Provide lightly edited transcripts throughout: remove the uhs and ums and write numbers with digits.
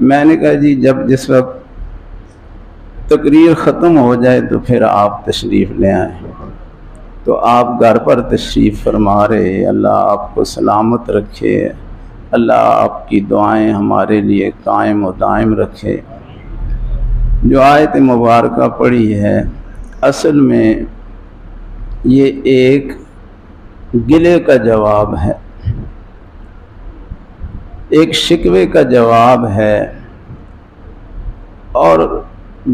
میں نے کہا جی جس وقت تقریر ختم ہو جائے تو پھر آپ تشریف لے آئیں۔ تو آپ گھر پر تشریف فرما رہے، اللہ آپ کو سلامت رکھے، اللہ آپ کی دعائیں ہمارے لیے قائم و دائم رکھے۔ جو آیت مبارکہ پڑھی ہے اصل میں یہ ایک گلے کا جواب ہے، ایک شکوے کا جواب ہے، اور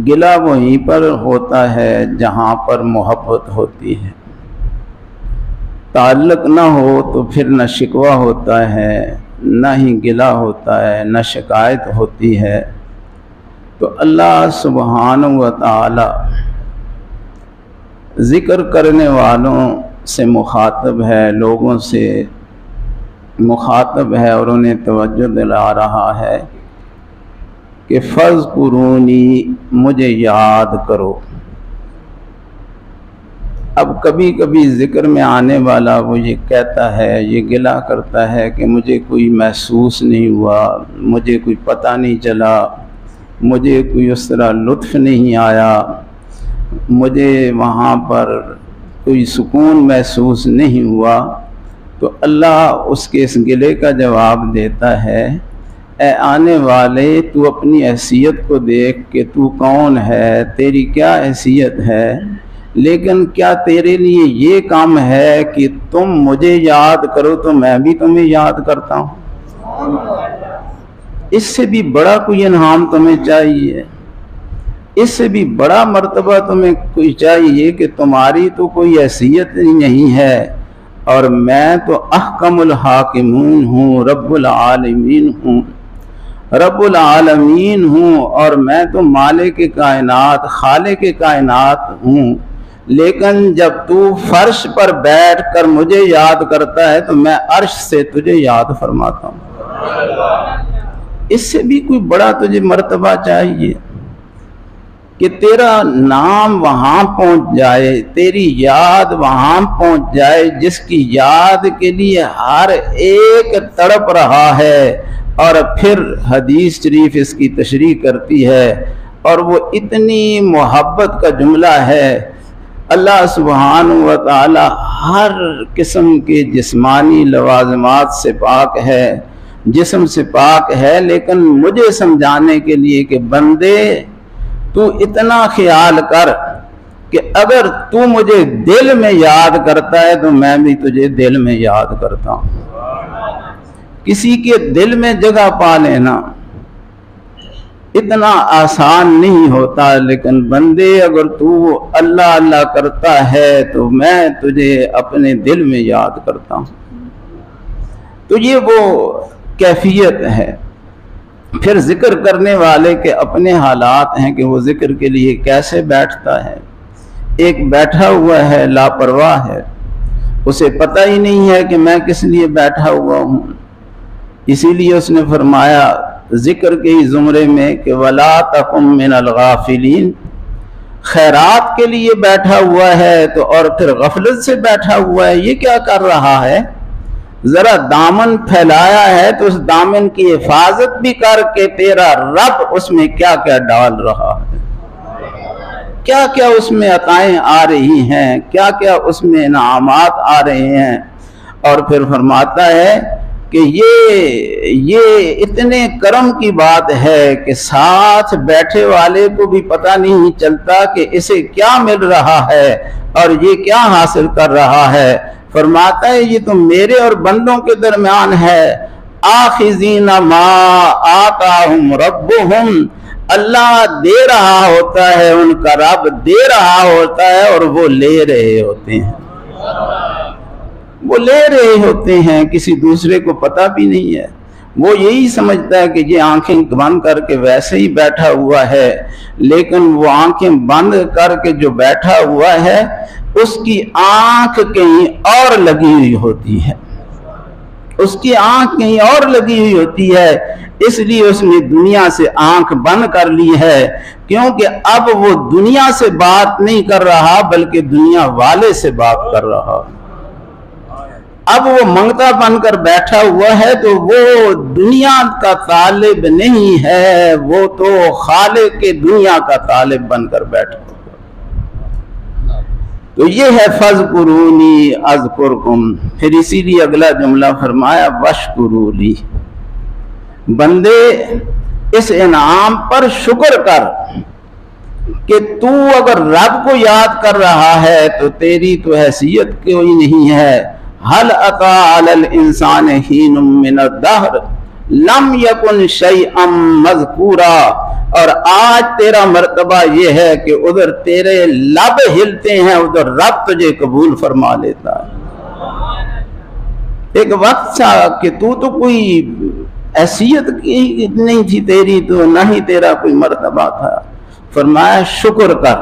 گلہ وہیں پر ہوتا ہے جہاں پر محبت ہوتی ہے۔ تعلق نہ ہو تو پھر نہ شکوہ ہوتا ہے، نہ ہی گلہ ہوتا ہے، نہ شکایت ہوتی ہے۔ تو اللہ سبحانہ و تعالی ذکر کرنے والوں سے مخاطب ہے، لوگوں سے مخاطب ہے، اور انہیں توجہ دلا رہا ہے کہ فَاذْکُرُونِی، مجھے یاد کرو۔ اب کبھی کبھی ذکر میں آنے والا وہ یہ کہتا ہے، یہ گلہ کرتا ہے کہ مجھے کوئی محسوس نہیں ہوا، مجھے کوئی پتہ نہیں چلا، مجھے کوئی اس طرح لطف نہیں آیا، مجھے وہاں پر کوئی سکون محسوس نہیں ہوا۔ تو اللہ اس کے اس گلے کا جواب دیتا ہے، اے آنے والے، تو اپنی حیثیت کو دیکھ کہ تو کون ہے، تیری کیا حیثیت ہے، لیکن کیا تیرے لیے یہ کام ہے کہ تم مجھے یاد کرو تو میں بھی تمہیں یاد کرتا ہوں؟ اس سے بھی بڑا کوئی انعام تمہیں چاہیے، اس سے بھی بڑا مرتبہ تمہیں کوئی چاہیے کہ تمہاری تو کوئی حیثیت ہی نہیں ہے، اور میں تو احکم الحاکمین ہوں، رب العالمین ہوں، رب العالمین ہوں، اور میں تو مالک کائنات، خالق کائنات ہوں۔ لیکن جب تو فرش پر بیٹھ کر مجھے یاد کرتا ہے تو میں عرش سے تجھے یاد فرماتا ہوں۔ اس سے بھی کوئی بڑا تجھے مرتبہ چاہیے کہ تیرا نام وہاں پہنچ جائے، تیری یاد وہاں پہنچ جائے جس کی یاد کے لیے ہر ایک تڑپ رہا ہے۔ اور پھر حدیث شریف اس کی تشریح کرتی ہے، اور وہ اتنی محبت کا جملہ ہے۔ اللہ سبحانہ و تعالی ہر قسم کے جسمانی لوازمات سے پاک ہے، جسم سے پاک ہے، لیکن مجھے سمجھانے کے لیے کہ بندے تو اتنا خیال کر کہ اگر تو مجھے دل میں یاد کرتا ہے تو میں بھی تجھے دل میں یاد کرتا ہوں۔ کسی کے دل میں جگہ پا لینا اتنا آسان نہیں ہوتا، لیکن بندے اگر تو اللہ اللہ کرتا ہے تو میں تجھے اپنے دل میں یاد کرتا ہوں۔ تو یہ وہ کیفیت ہے۔ پھر ذکر کرنے والے کے اپنے حالات ہیں کہ وہ ذکر کے لیے کیسے بیٹھتا ہے۔ ایک بیٹھا ہوا ہے لاپرواہ ہے، اسے پتہ ہی نہیں ہے کہ میں کس لیے بیٹھا ہوا ہوں، اسی لیے اس نے فرمایا ذکر کے ہی زمرے میں کہ وَلَا تَكُن مِّنَ الْغَافِلِينَ، خیرات کے لیے بیٹھا ہوا ہے تو اور پھر غفلت سے بیٹھا ہوا ہے۔ یہ کیا کر رہا ہے؟ ذرا دامن پھیلایا ہے تو اس دامن کی حفاظت بھی کر کے تیرا رب اس میں کیا کیا ڈال رہا ہے، کیا کیا اس میں عطائیں آ رہی ہیں، کیا کیا اس میں انعامات آ رہے ہیں۔ اور پھر فرماتا ہے کہ یہ اتنے کرم کی بات ہے کہ ساتھ بیٹھے والے کو بھی پتہ نہیں چلتا کہ اسے کیا مل رہا ہے اور یہ کیا حاصل کر رہا ہے۔ فرماتا ہے یہ تو میرے اور بندوں کے درمیان ہے، آخذین ما آتاہم ربہم، اللہ دے رہا ہوتا ہے، ان کا رب دے رہا ہوتا ہے اور وہ لے رہے ہوتے ہیں، وہ لے رہے ہوتے ہیں، کسی دوسرے کو پتہ بھی نہیں ہے۔ وہ یہی سمجھتا ہے کہ یہ آنکھیں بند کر کے ویسے ہی بیٹھا ہوا ہے، لیکن وہ آنکھیں بند کر کے جو بیٹھا ہوا ہے اس کی آنکھ کہیں اور لگی ہوئی ہوتی ہے، اس کی آنکھ کہیں اور لگی ہوئی ہوتی ہے، اس لیے اس نے دنیا سے آنکھ بند کر لی ہے، کیونکہ اب وہ دنیا سے بات نہیں کر رہا بلکہ دنیا والے سے بات کر رہا۔ اب وہ منگتا بن کر بیٹھا ہوا ہے تو وہ دنیا کا طالب نہیں ہے، وہ تو خالق کے دنیا کا طالب بن کر بیٹھا ہوا۔ تو یہ ہے فَاذْكُرُونِی اذکرکم۔ پھر اسی لیے اگلا جملہ فرمایا وَاشْکُرُوا لی، بندے اس انعام پر شکر کر کہ تو اگر رب کو یاد کر رہا ہے تو تیری تو حیثیت کوئی نہیں ہے۔ هل أتى على الإنسان حين من الدهر لم يكن شيئا مذکورا۔ اور آج تیرا مرتبہ یہ ہے کہ ادھر تیرے لب ہلتے ہیں، ادھر رب تجھے قبول فرما لیتا ہے۔ ایک وقت تھا کہ تو کوئی حیثیت کی نہیں تھی تیری، تو نہ ہی تیرا کوئی مرتبہ تھا۔ فرمایا شکر کر،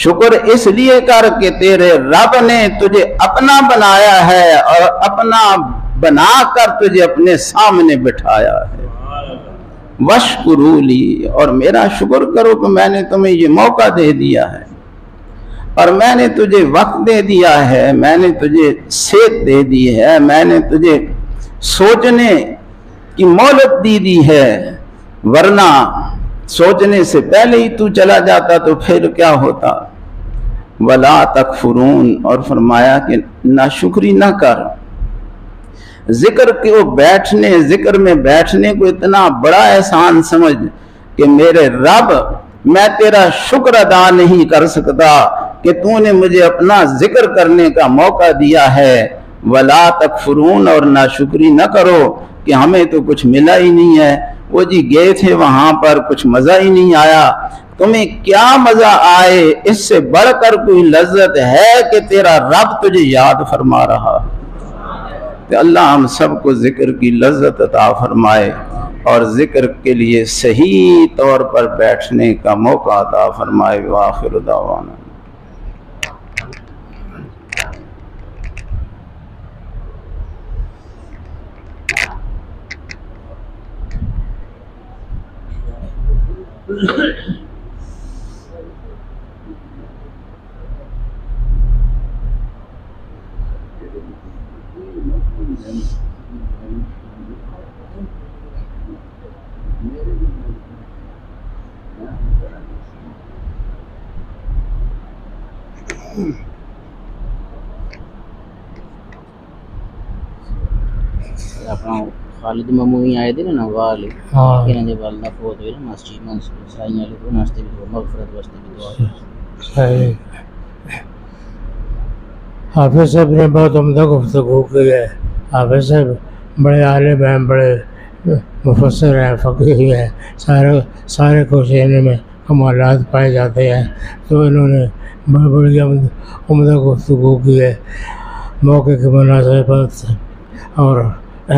شکر اس لیے کر کہ تیرے رب نے تجھے اپنا بنایا ہے اور اپنا بنا کر تجھے اپنے سامنے بٹھایا ہے۔ وَاشْکُرُوا لِی، اور میرا شکر کرو کہ میں نے تمہیں یہ موقع دے دیا ہے، اور میں نے تجھے وقت دے دیا ہے، میں نے تجھے صحت دے دی ہے، میں نے تجھے سوچنے کی مہلت دی ہے، ورنہ سوچنے سے پہلے ہی تو چلا جاتا تو پھر کیا ہوتا۔ وَلَا تَکْفُرُونَ، اور فرمایا کہ ناشکری نہ کر۔ ذکر ذکر میں بیٹھنے کو اتنا بڑا احسان سمجھ کہ میرے رب میں تیرا شکر ادا نہیں کر سکتا کہ تو نے مجھے اپنا ذکر کرنے کا موقع دیا ہے۔ وَلَا تَکْفُرُونَ، اور ناشکری نہ کرو کہ ہمیں تو کچھ ملا ہی نہیں ہے، وہ جی گئے تھے وہاں پر کچھ مزہ ہی نہیں آیا۔ تمہیں کیا مزہ آئے، اس سے بڑھ کر کوئی لذت ہے کہ تیرا رب تجھے یاد فرما رہا۔ کہ اللہ ہم سب کو ذکر کی لذت عطا فرمائے اور ذکر کے لیے صحیح طور پر بیٹھنے کا موقع عطا فرمائے۔ وآخر دعوانا۔ اپنا خالد ماموی آئے تھے نا والے، انہوں نے والدہ فوت ہوئی نا مسجد سائیاں لے کو ناستے بھی مغفرت واسطے بھی دعا۔ صحیح۔ حافظ صاحب نے بہت عمدہ گفتگو کی ہے۔ حافظ صاحب بڑے عالم ہیں، بڑے مفسر ہیں، فقیہ ہیں، سارے کوششوں میں کمالات پائے جاتے ہیں، تو انہوں نے بڑی عمدہ گفتگو کی ہے موقع کی مناسبت سے۔ اور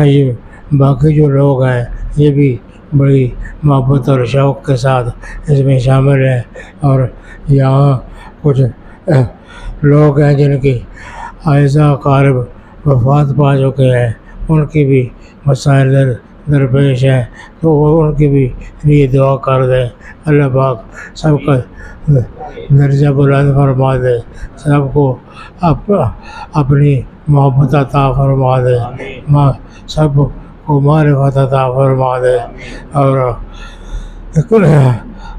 یہ باقی جو لوگ ہیں یہ بھی بڑی محبت اور شوق کے ساتھ اس میں شامل ہیں، اور یہاں کچھ لوگ ہیں جن کی عائزہ اقارب وفات پا چکے ہیں، ان کی بھی مسائل درپیش ہیں، تو وہ ان کی بھی لیے دعا کر دیں۔ اللہ پاک سب کا درجہ بلند فرما دے، سب کو اپنی محبت عطا فرما دے، سب کو معرفت عطا فرما دے۔ اور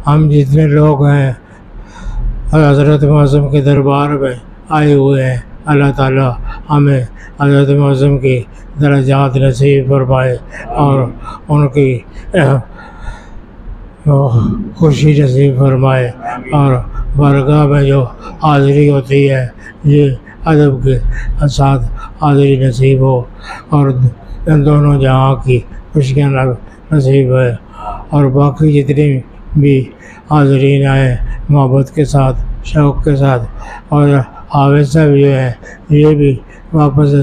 ہم جتنے لوگ ہیں حضرت معظم کے دربار میں آئے ہوئے ہیں، اللہ تعالیٰ ہمیں حضرت معظم کی درجات نصیب فرمائے اور ان کی خوشی نصیب فرمائے، اور بارگاہ میں جو حاضری ہوتی ہے یہ ادب کے ساتھ حاضری نصیب ہو، اور ان دونوں جہاں کی خوشیاں نصیب ہے۔ اور باقی جتنے بھی حاضرین آئے محبت کے ساتھ، شوق کے ساتھ، اور حافظ صاحب جو ہیں یہ بھی واپس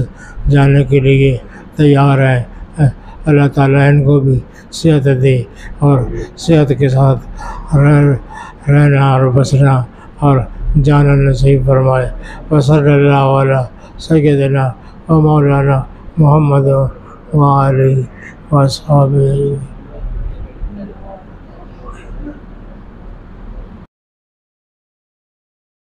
جانے کے لیے تیار ہیں، اللہ تعالیٰ ان کو بھی صحت دے اور صحت کے ساتھ رہنا اور بسنا اور جانا نصیب فرمائے۔ وصلی اللہ علیہ سیدنا و مولانا محمد و آلہ و اصحابہ۔